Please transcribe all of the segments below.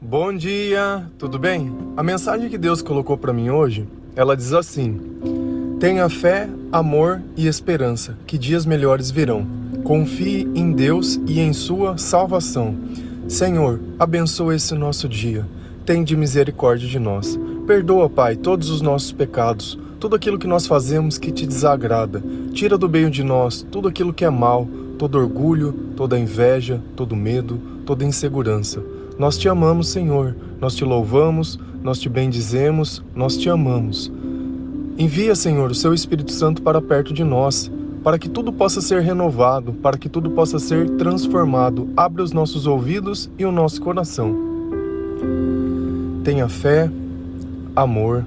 Bom dia, tudo bem? A mensagem que Deus colocou para mim hoje, ela diz assim: tenha fé, amor e esperança, que dias melhores virão. Confie em Deus e em sua salvação. Senhor, abençoa esse nosso dia. Tende misericórdia de nós. Perdoa, Pai, todos os nossos pecados, tudo aquilo que nós fazemos que te desagrada. Tira do meio de nós tudo aquilo que é mal, todo orgulho, toda inveja, todo medo, toda insegurança. Nós te amamos, Senhor, nós te louvamos, nós te bendizemos, nós te amamos. Envia, Senhor, o seu Espírito Santo para perto de nós, para que tudo possa ser renovado, para que tudo possa ser transformado. Abre os nossos ouvidos e o nosso coração. Tenha fé, amor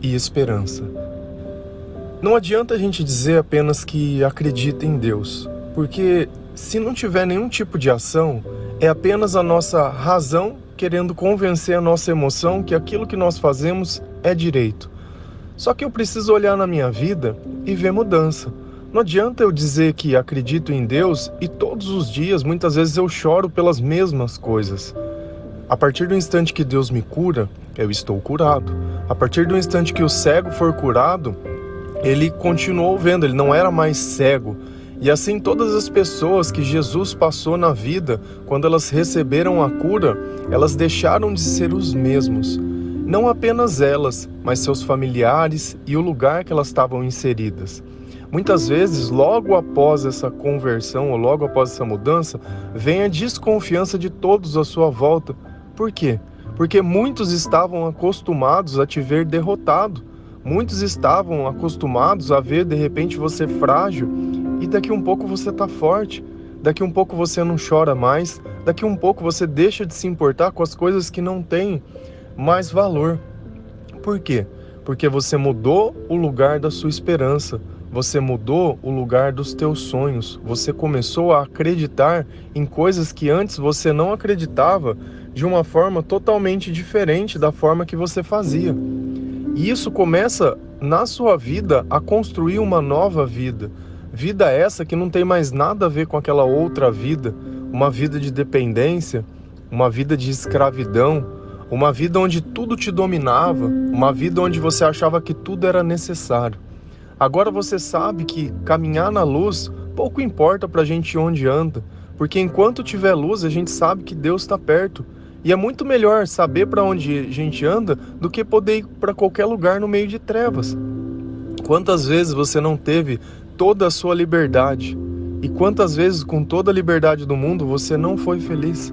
e esperança. Não adianta a gente dizer apenas que acredita em Deus, porque se não tiver nenhum tipo de ação, é apenas a nossa razão querendo convencer a nossa emoção que aquilo que nós fazemos é direito. Só que eu preciso olhar na minha vida e ver mudança. Não adianta eu dizer que acredito em Deus e todos os dias, muitas vezes eu choro pelas mesmas coisas. A partir do instante que Deus me cura, eu estou curado. A partir do instante que o cego for curado, ele continuou vendo, ele não era mais cego. E assim todas as pessoas que Jesus passou na vida, quando elas receberam a cura, elas deixaram de ser os mesmos. Não apenas elas, mas seus familiares e o lugar que elas estavam inseridas. Muitas vezes, logo após essa conversão ou logo após essa mudança, vem a desconfiança de todos à sua volta. Por quê? Porque muitos estavam acostumados a te ver derrotado. Muitos estavam acostumados a ver, de repente, você frágil. E daqui um pouco você está forte, daqui um pouco você não chora mais, daqui um pouco você deixa de se importar com as coisas que não têm mais valor. Por quê? Porque você mudou o lugar da sua esperança, você mudou o lugar dos teus sonhos, você começou a acreditar em coisas que antes você não acreditava de uma forma totalmente diferente da forma que você fazia. E isso começa na sua vida a construir uma nova vida. Vida essa que não tem mais nada a ver com aquela outra vida, uma vida de dependência, uma vida de escravidão, uma vida onde tudo te dominava, uma vida onde você achava que tudo era necessário. Agora você sabe que caminhar na luz pouco importa pra gente onde anda, porque enquanto tiver luz a gente sabe que Deus está perto. E é muito melhor saber para onde a gente anda do que poder ir para qualquer lugar no meio de trevas. Quantas vezes você não teve toda a sua liberdade? E quantas vezes com toda a liberdade do mundo você não foi feliz?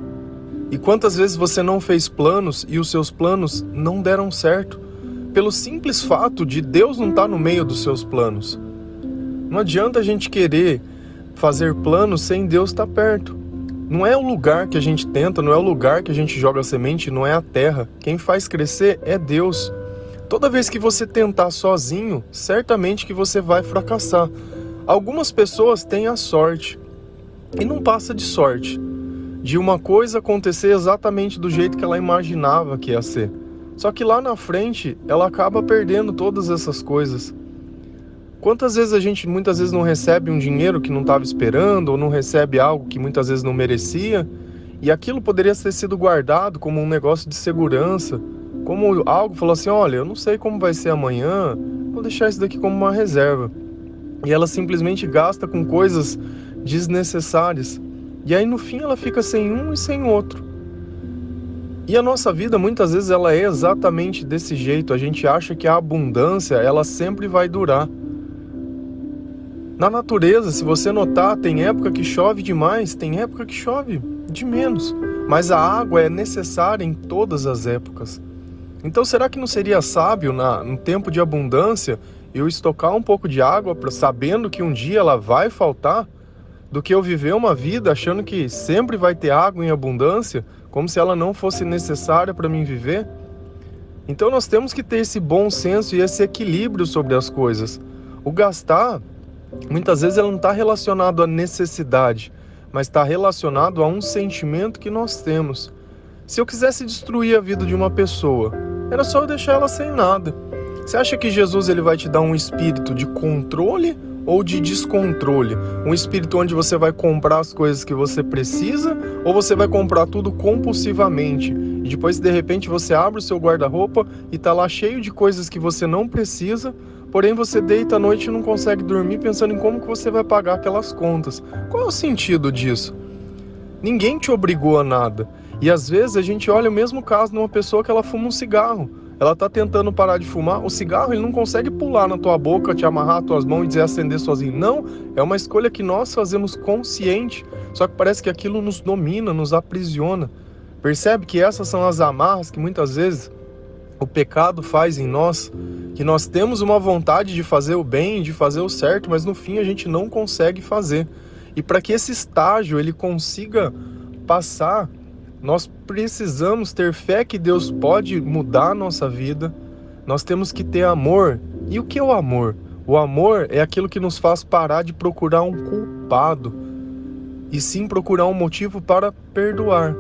E quantas vezes você não fez planos e os seus planos não deram certo? Pelo simples fato de Deus não estar no meio dos seus planos. Não adianta a gente querer fazer planos sem Deus estar perto. Não é o lugar que a gente tenta, não é o lugar que a gente joga a semente, não é a terra. Quem faz crescer é Deus. Toda vez que você tentar sozinho, certamente que você vai fracassar. Algumas pessoas têm a sorte, e não passa de sorte, de uma coisa acontecer exatamente do jeito que ela imaginava que ia ser. Só que lá na frente, ela acaba perdendo todas essas coisas. Quantas vezes a gente muitas vezes não recebe um dinheiro que não estava esperando, ou não recebe algo que muitas vezes não merecia, e aquilo poderia ter sido guardado como um negócio de segurança, como algo, falou assim, olha, eu não sei como vai ser amanhã, vou deixar isso daqui como uma reserva. E ela simplesmente gasta com coisas desnecessárias. E aí no fim ela fica sem um e sem outro. E a nossa vida muitas vezes ela é exatamente desse jeito. A gente acha que a abundância ela sempre vai durar. Na natureza, se você notar, tem época que chove demais, tem época que chove de menos. Mas a água é necessária em todas as épocas. Então será que não seria sábio, no tempo de abundância, eu estocar um pouco de água, sabendo que um dia ela vai faltar, do que eu viver uma vida achando que sempre vai ter água em abundância, como se ela não fosse necessária para mim viver? Então nós temos que ter esse bom senso e esse equilíbrio sobre as coisas. O gastar, muitas vezes, ele não está relacionado à necessidade, mas está relacionado a um sentimento que nós temos. Se eu quisesse destruir a vida de uma pessoa, era só eu deixar ela sem nada. Você acha que Jesus ele vai te dar um espírito de controle ou de descontrole? Um espírito onde você vai comprar as coisas que você precisa, ou você vai comprar tudo compulsivamente? E depois, de repente, você abre o seu guarda-roupa e tá lá cheio de coisas que você não precisa, porém você deita à noite e não consegue dormir pensando em como que você vai pagar aquelas contas. Qual é o sentido disso? Ninguém te obrigou a nada. E às vezes a gente olha o mesmo caso numa pessoa que ela fuma um cigarro. Ela tá tentando parar de fumar, o cigarro ele não consegue pular na tua boca, te amarrar as tuas mãos e dizer acender sozinho. Não, é uma escolha que nós fazemos consciente, só que parece que aquilo nos domina, nos aprisiona. Percebe que essas são as amarras que muitas vezes o pecado faz em nós, que nós temos uma vontade de fazer o bem, de fazer o certo, mas no fim a gente não consegue fazer. E para que esse estágio ele consiga passar, nós precisamos ter fé que Deus pode mudar a nossa vida. Nós temos que ter amor. E o que é o amor? O amor é aquilo que nos faz parar de procurar um culpado e sim procurar um motivo para perdoar.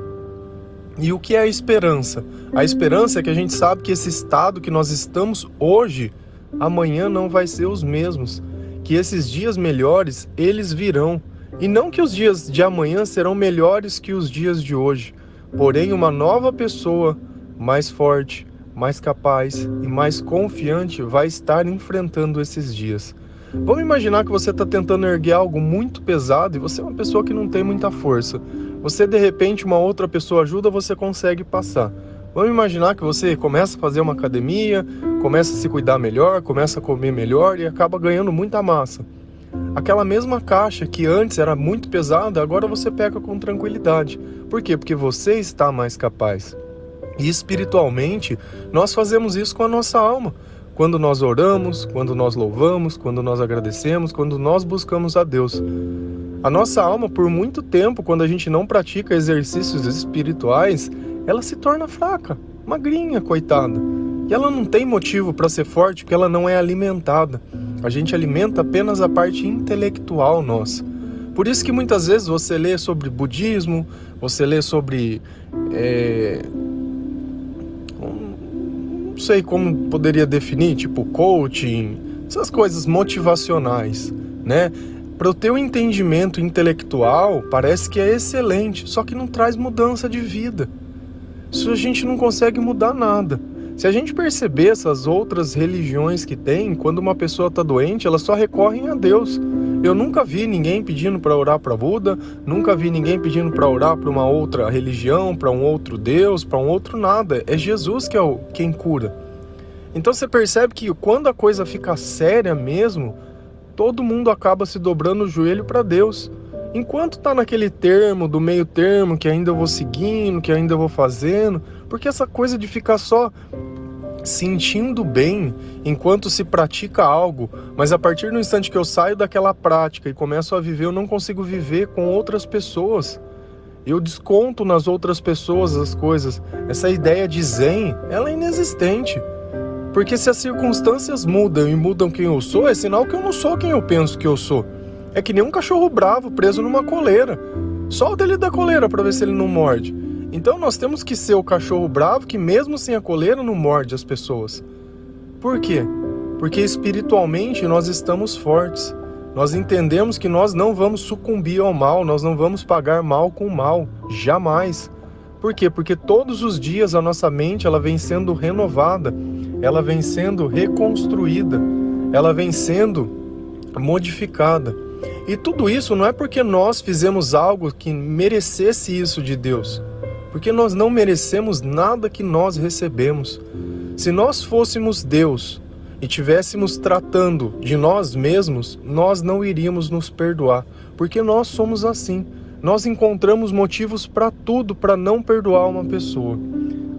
E o que é a esperança? A esperança é que a gente sabe que esse estado que nós estamos hoje, amanhã não vai ser os mesmos. Que esses dias melhores, eles virão. E não que os dias de amanhã serão melhores que os dias de hoje. Porém, uma nova pessoa, mais forte, mais capaz e mais confiante vai estar enfrentando esses dias. Vamos imaginar que você está tentando erguer algo muito pesado e você é uma pessoa que não tem muita força. Você, de repente, uma outra pessoa ajuda, você consegue passar. Vamos imaginar que você começa a fazer uma academia, começa a se cuidar melhor, começa a comer melhor e acaba ganhando muita massa. Aquela mesma caixa que antes era muito pesada, agora você pega com tranquilidade. Por quê? Porque você está mais capaz. E espiritualmente, nós fazemos isso com a nossa alma. Quando nós oramos, quando nós louvamos, quando nós agradecemos, quando nós buscamos a Deus. A nossa alma, por muito tempo, quando a gente não pratica exercícios espirituais, ela se torna fraca, magrinha, coitada. E ela não tem motivo para ser forte porque ela não é alimentada. A gente alimenta apenas a parte intelectual nossa. Por isso que muitas vezes você lê sobre budismo, você lê sobre... não sei como poderia definir, tipo coaching, essas coisas motivacionais, né? Para o teu entendimento intelectual, parece que é excelente, só que não traz mudança de vida. Isso a gente não consegue mudar nada. Se a gente perceber essas outras religiões que tem, quando uma pessoa está doente, elas só recorrem a Deus. Eu nunca vi ninguém pedindo para orar para Buda, nunca vi ninguém pedindo para orar para uma outra religião, para um outro Deus, para um outro nada. É Jesus que é quem cura. Então você percebe que quando a coisa fica séria mesmo, todo mundo acaba se dobrando o joelho para Deus. Enquanto está naquele termo, do meio termo, que ainda eu vou seguindo, que ainda eu vou fazendo, porque essa coisa de ficar só sentindo bem enquanto se pratica algo, mas a partir do instante que eu saio daquela prática e começo a viver, eu não consigo viver com outras pessoas. Eu desconto nas outras pessoas as coisas. Essa ideia de zen, ela é inexistente. Porque se as circunstâncias mudam e mudam quem eu sou, é sinal que eu não sou quem eu penso que eu sou. É que nem um cachorro bravo preso numa coleira. Solta ele da coleira para ver se ele não morde. Então nós temos que ser o cachorro bravo que mesmo sem a coleira não morde as pessoas. Por quê? Porque espiritualmente nós estamos fortes. Nós entendemos que nós não vamos sucumbir ao mal, nós não vamos pagar mal com mal, jamais. Por quê? Porque todos os dias a nossa mente ela vem sendo renovada, ela vem sendo reconstruída, ela vem sendo modificada. E tudo isso não é porque nós fizemos algo que merecesse isso de Deus, porque nós não merecemos nada que nós recebemos. Se nós fôssemos Deus e estivéssemos tratando de nós mesmos, nós não iríamos nos perdoar, porque nós somos assim. Nós encontramos motivos para tudo para não perdoar uma pessoa.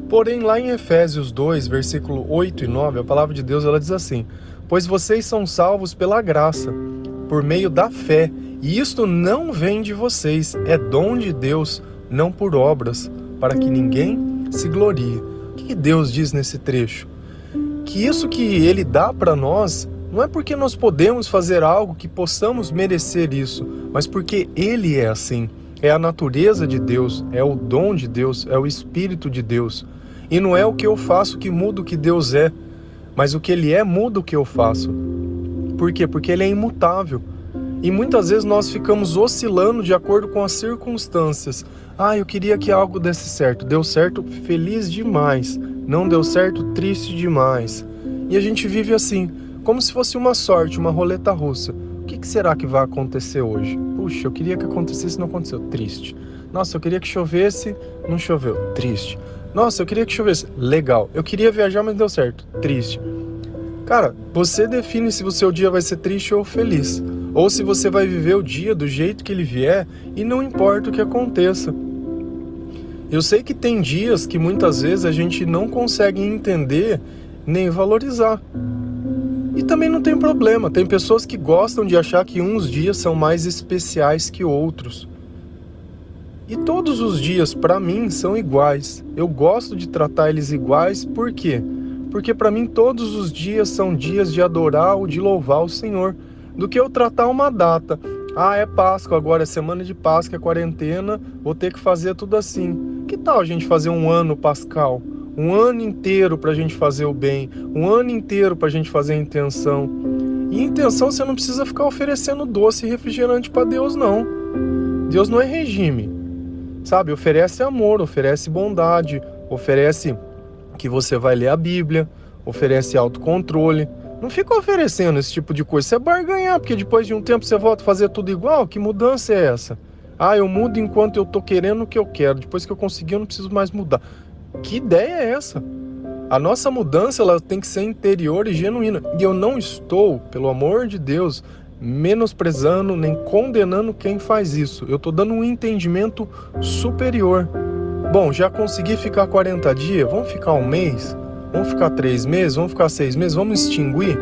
Porém, lá em Efésios 2, versículo 8 e 9, a palavra de Deus ela diz assim: pois vocês são salvos pela graça, por meio da fé, e isto não vem de vocês, é dom de Deus, não por obras, para que ninguém se glorie. O que Deus diz nesse trecho? Que isso que Ele dá para nós, não é porque nós podemos fazer algo que possamos merecer isso, mas porque Ele é assim. É a natureza de Deus, é o dom de Deus, é o Espírito de Deus. E não é o que eu faço que muda o que Deus é, mas o que Ele é muda o que eu faço. Por quê? Porque ele é imutável. E muitas vezes nós ficamos oscilando de acordo com as circunstâncias. Eu queria que algo desse certo. Deu certo, feliz demais. Não deu certo, triste demais. E a gente vive assim, como se fosse uma sorte, uma roleta russa. O que será que vai acontecer hoje? Puxa, eu queria que acontecesse, não aconteceu. Triste. Nossa, eu queria que chovesse, não choveu. Triste. Nossa, eu queria que chovesse. Legal. Eu queria viajar, mas deu certo. Triste. Cara, você define se o seu dia vai ser triste ou feliz. Ou se você vai viver o dia do jeito que ele vier e não importa o que aconteça. Eu sei que tem dias que muitas vezes a gente não consegue entender nem valorizar. E também não tem problema. Tem pessoas que gostam de achar que uns dias são mais especiais que outros. E todos os dias, para mim, são iguais. Eu gosto de tratar eles iguais, por quê? Porque para mim todos os dias são dias de adorar ou de louvar o Senhor, do que eu tratar uma data. É Páscoa, agora é semana de Páscoa, é quarentena, vou ter que fazer tudo assim. Que tal a gente fazer um ano pascal? Um ano inteiro pra gente fazer o bem, um ano inteiro pra gente fazer a intenção. E intenção você não precisa ficar oferecendo doce e refrigerante pra Deus, não. Deus não é regime, sabe? Oferece amor, oferece bondade, oferece que você vai ler a Bíblia, oferece autocontrole. Não fica oferecendo esse tipo de coisa. Você é barganhar, porque depois de um tempo você volta a fazer tudo igual. Que mudança é essa? Eu mudo enquanto eu tô querendo o que eu quero. Depois que eu conseguir, eu não preciso mais mudar. Que ideia é essa? A nossa mudança ela tem que ser interior e genuína. E eu não estou, pelo amor de Deus, menosprezando nem condenando quem faz isso. Eu estou dando um entendimento superior. Bom, já consegui ficar 40 dias? Vamos ficar um mês? Vamos ficar 3 meses? Vamos ficar 6 meses? Vamos extinguir?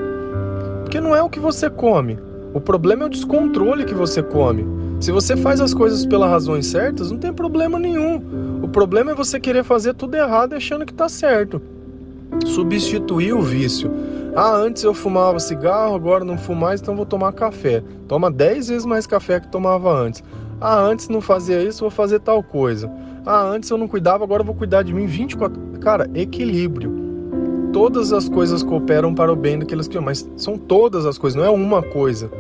Porque não é o que você come. O problema é o descontrole que você come. Se você faz as coisas pelas razões certas, não tem problema nenhum. O problema é você querer fazer tudo errado achando que está certo. Substituir o vício. Antes eu fumava cigarro, agora não fumo mais, então vou tomar café. Toma 10 vezes mais café que tomava antes. Antes não fazia isso, vou fazer tal coisa. Antes eu não cuidava, agora eu vou cuidar de mim 24... Cara, equilíbrio. Todas as coisas cooperam para o bem daqueles que amam, mas são todas as coisas, não é uma coisa.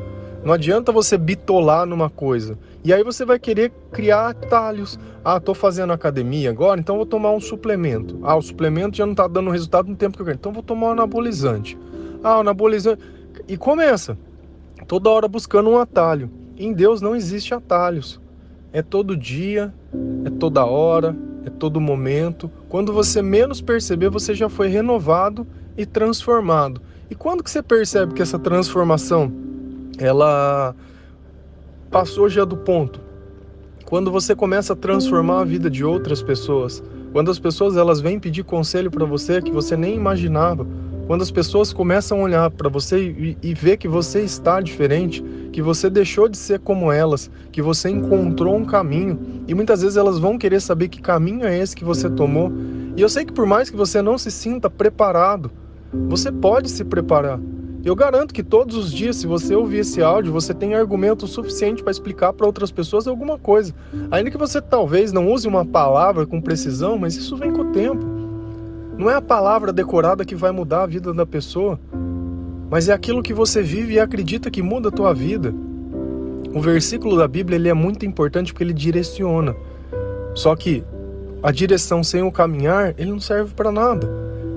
Não adianta você bitolar numa coisa. E aí você vai querer criar atalhos. Tô fazendo academia agora, então vou tomar um suplemento. O suplemento já não está dando resultado no tempo que eu quero. Então vou tomar um anabolizante. O anabolizante... E começa. Toda hora buscando um atalho. Em Deus não existe atalhos. É todo dia, é toda hora, é todo momento. Quando você menos perceber, você já foi renovado e transformado. E quando que você percebe que essa transformação ela passou já do ponto? Quando você começa a transformar a vida de outras pessoas, quando as pessoas elas vêm pedir conselho para você que você nem imaginava, quando as pessoas começam a olhar para você e ver que você está diferente, que você deixou de ser como elas, que você encontrou um caminho, e muitas vezes elas vão querer saber que caminho é esse que você tomou. E eu sei que por mais que você não se sinta preparado, você pode se preparar. Eu garanto que todos os dias, se você ouvir esse áudio, você tem argumento suficiente para explicar para outras pessoas alguma coisa. Ainda que você talvez não use uma palavra com precisão, mas isso vem com o tempo. Não é a palavra decorada que vai mudar a vida da pessoa, mas é aquilo que você vive e acredita que muda a tua vida. O versículo da Bíblia ele é muito importante porque ele direciona. Só que a direção sem o caminhar, ele não serve para nada.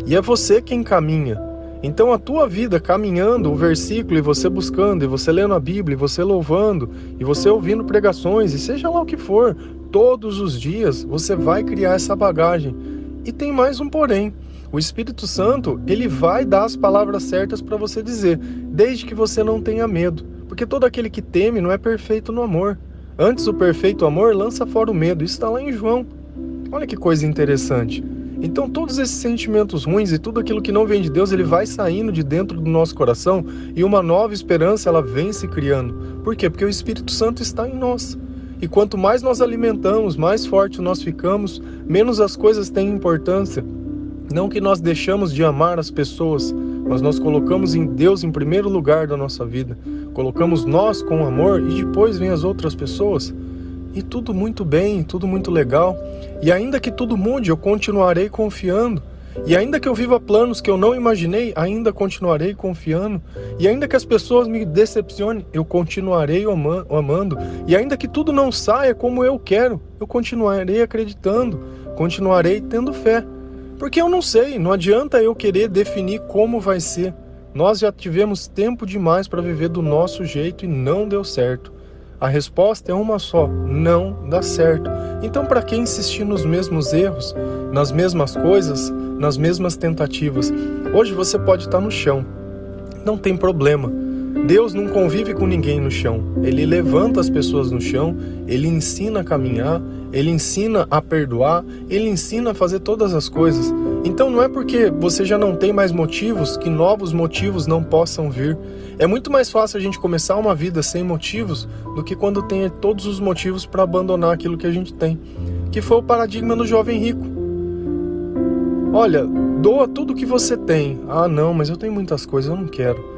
E é você quem caminha. Então a tua vida caminhando o versículo e você buscando, e você lendo a Bíblia, e você louvando, e você ouvindo pregações, e seja lá o que for, todos os dias você vai criar essa bagagem. E tem mais um porém. O Espírito Santo, ele vai dar as palavras certas para você dizer, desde que você não tenha medo. Porque todo aquele que teme não é perfeito no amor. Antes o perfeito amor lança fora o medo. Isso está lá em João. Olha que coisa interessante. Então todos esses sentimentos ruins e tudo aquilo que não vem de Deus, ele vai saindo de dentro do nosso coração e uma nova esperança ela vem se criando. Por quê? Porque o Espírito Santo está em nós. E quanto mais nós alimentamos, mais forte nós ficamos, menos as coisas têm importância. Não que nós deixamos de amar as pessoas, mas nós colocamos em Deus em primeiro lugar da nossa vida. Colocamos nós com amor e depois vem as outras pessoas. E tudo muito bem, tudo muito legal. E ainda que tudo mude, eu continuarei confiando. E ainda que eu viva planos que eu não imaginei, ainda continuarei confiando. E ainda que as pessoas me decepcionem, eu continuarei amando. E ainda que tudo não saia como eu quero, eu continuarei acreditando, continuarei tendo fé. Porque eu não sei, não adianta eu querer definir como vai ser. Nós já tivemos tempo demais para viver do nosso jeito e não deu certo. A resposta é uma só: não dá certo. Então, para que insistir nos mesmos erros, nas mesmas coisas, nas mesmas tentativas? Hoje você pode estar no chão, não tem problema. Deus não convive com ninguém no chão. Ele levanta as pessoas no chão, Ele ensina a caminhar, Ele ensina a perdoar, Ele ensina a fazer todas as coisas. Então não é porque você já não tem mais motivos que novos motivos não possam vir. É muito mais fácil a gente começar uma vida sem motivos do que quando tem todos os motivos para abandonar aquilo que a gente tem. Que foi o paradigma do jovem rico. Olha, doa tudo que você tem. Ah não, mas eu tenho muitas coisas, eu não quero.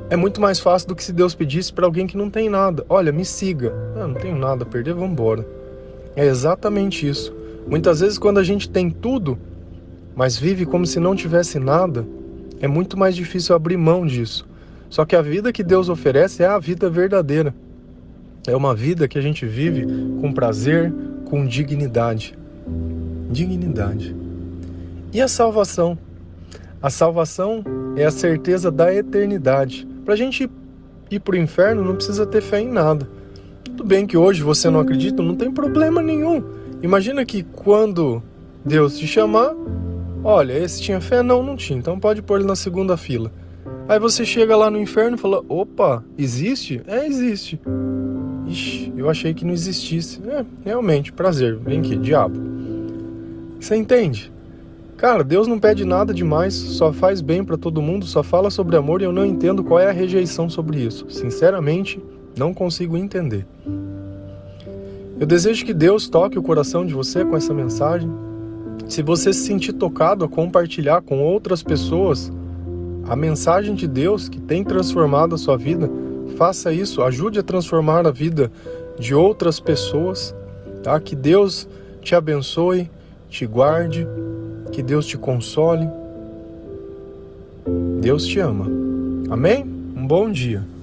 É muito mais fácil do que se Deus pedisse para alguém que não tem nada. Olha, me siga. Ah, não tenho nada a perder, vamos embora. É exatamente isso. Muitas vezes quando a gente tem tudo, mas vive como se não tivesse nada, é muito mais difícil abrir mão disso. Só que a vida que Deus oferece é a vida verdadeira. É uma vida que a gente vive com prazer, com dignidade. Dignidade. E a salvação? A salvação é a certeza da eternidade. Para a gente ir para o inferno não precisa ter fé em nada. Tudo bem que hoje você não acredita, não tem problema nenhum. Imagina que quando Deus te chamar, olha, esse tinha fé? Não, não tinha, então pode pôr ele na segunda fila. Aí você chega lá no inferno e fala, opa, existe? É, existe. Ixi, eu achei que não existisse. É, realmente, prazer, vem aqui, diabo. Você entende? Cara, Deus não pede nada demais, só faz bem pra todo mundo, só fala sobre amor e eu não entendo qual é a rejeição sobre isso. Sinceramente, não consigo entender. Eu desejo que Deus toque o coração de você com essa mensagem. Se você se sentir tocado a compartilhar com outras pessoas a mensagem de Deus que tem transformado a sua vida, faça isso, ajude a transformar a vida de outras pessoas, tá? Que Deus te abençoe, te guarde, que Deus te console. Deus te ama. Amém? Um bom dia.